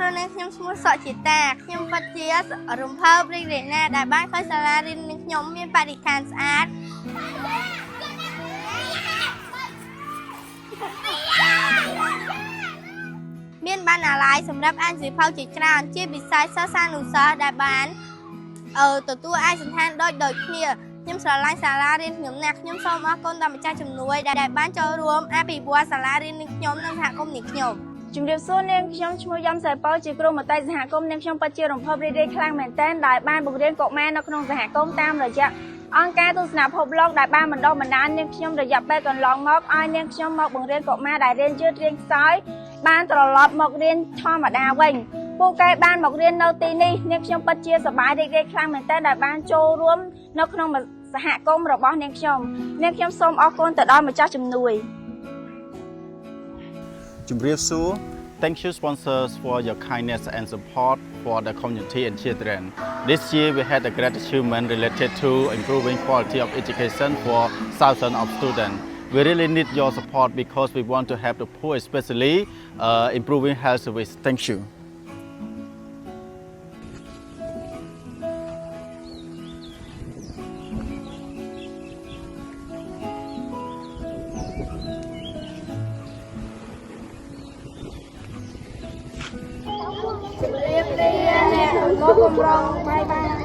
សួរនាងខ្ញុំឈ្មោះសុជាតាខ្ញុំពិតជារំភើបរីករាយណាស់ដែលបានឃើញសាលារៀននាងខ្ញុំមានបរិស្ថានស្អាតមានបណ្ណាល័យសម្រាប់អានសៀវភៅជាច្រើនជាពិសេសសិស្សានុសិស្សដែលបានទទួលឯកសណ្ឋានដូចគ្នាខ្ញុំស្រឡាញ់សាលារៀនខ្ញុំណាស់ខ្ញុំសូមអរគុណដល់ម្ចាស់ជំនួយដែលបានចូលរួមអភិវឌ្ឍសាលារៀននាងខ្ញុំនិងសហគមន៍នាងខ្ញុំជំរាបសួរនាងខ្ញុំឈ្មោះយំសៃប៉ោជាគ្រូមត្តេយ្យសហគមន៍នាងខ្ញុំពិតជារំភើបរីករាយខ្លាំងមែនទែនដែលបានបង្រៀនកុមារនៅក្នុងសហគមន៍តាមរយៈអង្គការទស្សនពិភពលោកដែលបានបណ្ដុះបណ្ដាលនាងខ្ញុំរយៈពេលកន្លងមកឲ្យនាងខ្ញុំមកបង្រៀនកុមារដែលរៀនយឺតរៀនខ្សោយបានត្រឡប់មករៀនធម្មតាវិញពួកគេបានមករៀននៅទីនេះនាងខ្ញុំពិតជាសប្បាយរីករាយខ្លាំងមែនទែនដែលបានចូលរួមនៅក្នុងសហគមន៍របស់នាងខ្ញុំសូមអរគុណទៅដល់ម្ចាស់ជំនួយ Thank you sponsors for your kindness and support for the community and children. This year we had a great achievement related to improving quality of education for thousands of students. We really need your support because we want to help the poor, especially improving health service. Thank you. Bye bye.